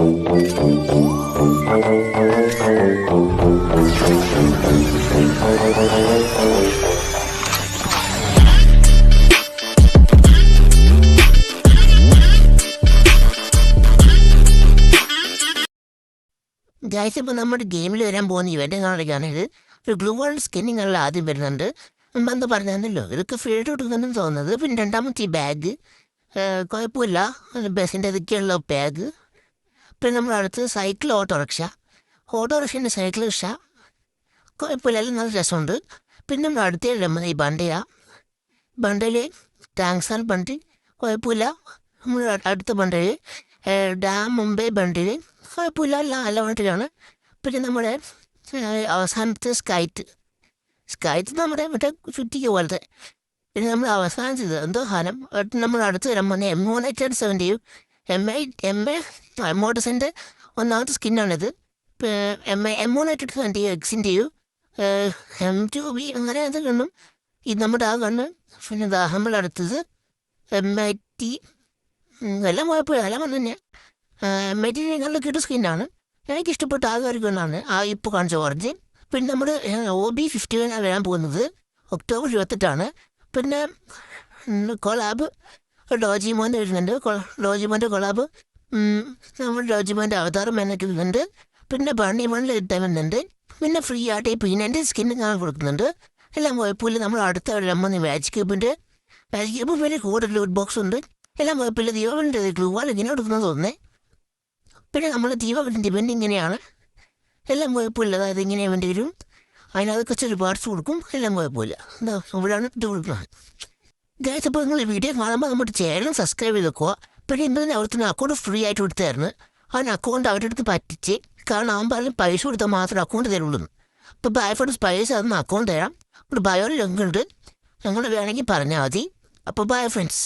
Guys, ഇപ്പോൾ നമ്മുടെ ഗെയിമിൽ വരാൻ പോകുന്ന ഇവൻ്റ് കാണുകയാണെങ്കിൽ ഒരു ഗ്ലൂ വാൾ സ്കിന്നിങ്ങുള്ള ആദ്യം വരുന്നുണ്ട്. എന്താ പറഞ്ഞല്ലോ, ഇതൊക്കെ ഫീൽഡ് കൊടുക്കുന്നെന്ന് തോന്നുന്നത്. പിന്നെ രണ്ടാമത്തെ ഈ ബാഗ് കുഴപ്പമില്ല, ബസ്സിൻ്റെ ഇതൊക്കെയുള്ള ബാഗ്. പിന്നെ നമ്മൾ അടുത്ത് സൈക്കിൾ ഓട്ടോറിക്ഷൻ്റെ സൈക്കിൾ റിക്ഷ കുഴപ്പമില്ല, എല്ലാം നല്ല രസമുണ്ട്. പിന്നെ നമ്മൾ അടുത്ത ഈ ബണ്ടയിൽ ടാങ്ക്സ് ആൻഡ് ബണ്ടി കുഴപ്പമില്ല. നമ്മൾ അടുത്ത ബണ്ടയിൽ ഡാം മുംബൈ ബണ്ടിൽ കുഴപ്പമില്ല, നല്ല വണ്ടിയിലാണ്. പിന്നെ നമ്മുടെ അവസാനത്തെ സ്കൈറ്റ് നമ്മുടെ മറ്റേ ചുറ്റിക്ക് പോലത്തെ. പിന്നെ നമ്മൾ അവസാനിച്ചത് എന്തോ സാധനം നമ്മൾ അടുത്ത് വരാൻ പോകുന്ന M170 മോട്ടോസിൻ്റെ ഒന്നാമത്തെ സ്കിന്നാണിത്. M170 എക്സിൻ്റെയും M2B അങ്ങനെ അത് കണ്ണും ഇത് നമ്മുടെ ആ കണ്ണ്. പിന്നെ നമ്മുടെ അടുത്തത് MIT എല്ലാം കുഴപ്പമില്ല, എല്ലാം വന്നു തന്നെ. MIT നല്ല കിട്ടും സ്കിന്നാണ്, എനിക്കിഷ്ടപ്പെട്ട ആകെ ഒരു ഗണ്ണാണ് ആ ഇപ്പോൾ കാണിച്ച ഓറഞ്ച്. പിന്നെ നമ്മൾ OB51 വരാൻ പോകുന്നത് ഒക്ടോബർ 28. പിന്നെ കൊളാബ് ഡോജിമോൻ്റെ വരുന്നുണ്ട്, ഡോജിമോൻ്റെ കൊളാബ്. നമ്മൾ ഡോജിമോൻ്റെ അവതാരം എന്നൊക്കെ വരുന്നുണ്ട്. പിന്നെ ബണ്ണിമോണിൽ ഇട്ടാൻ വരുന്നുണ്ട്. പിന്നെ ഫ്രീ ആയിട്ട് ഈ P90 സ്കിന്ന് കാണാൻ കൊടുക്കുന്നുണ്ട്. എല്ലാം കുഴപ്പമില്ല. നമ്മൾ അടുത്ത മാച്ച് ക്യൂബ് പിന്നെ കൂടുതൽ ലൂട്ട് ബോക്സ് ഉണ്ട്. എല്ലാം കുഴപ്പമില്ല. ദീപാവലിൻ്റെ ഗ്ലൂ വാൾ ഇങ്ങനെ കൊടുക്കുന്നത് തോന്നുന്നേ. പിന്നെ നമ്മൾ ദീപാവലിൻ്റെ ഇവൻ്റ് ഇങ്ങനെയാണ്, എല്ലാം കുഴപ്പമില്ല. അതായത് ഇങ്ങനെ ഇവൻ്റ് വരും, അതിനകത്ത് കുറച്ചൊരു പാർട്സ് കൊടുക്കും, എല്ലാം കുഴപ്പമില്ല. എന്താ ഇവിടെയാണ് ഇത് കൊടുക്കുന്നത്. ഗൈസ്, അപ്പോൾ നിങ്ങൾ ഈ വീഡിയോ കാണുമ്പോൾ നമ്മുടെ ചാനൽ സബ്സ്ക്രൈബ് ചെയ്ത് വെക്കുക. പിന്നെ ഇന്നലെ അവിടുത്തെ അക്കൗണ്ട് ഫ്രീ ആയിട്ട് കൊടുത്തായിരുന്നു. അവൻ അക്കൗണ്ട് അവരുടെ അടുത്ത് പറ്റിച്ച്, കാരണം അവൻ പറഞ്ഞ് പൈസ കൊടുത്താൽ മാത്രമേ അക്കൗണ്ട് തരുള്ളൂ. അപ്പോൾ ബൈഫോൺസ് പൈസ അതൊന്ന് അക്കൗണ്ട് തരാം. ഒരു ബയോയിൽ ലിങ്ക് ഉണ്ട്, നിങ്ങൾ വേണമെങ്കിൽ പറഞ്ഞാൽ മതി. അപ്പോൾ ബൈ ഫ്രണ്ട്സ്.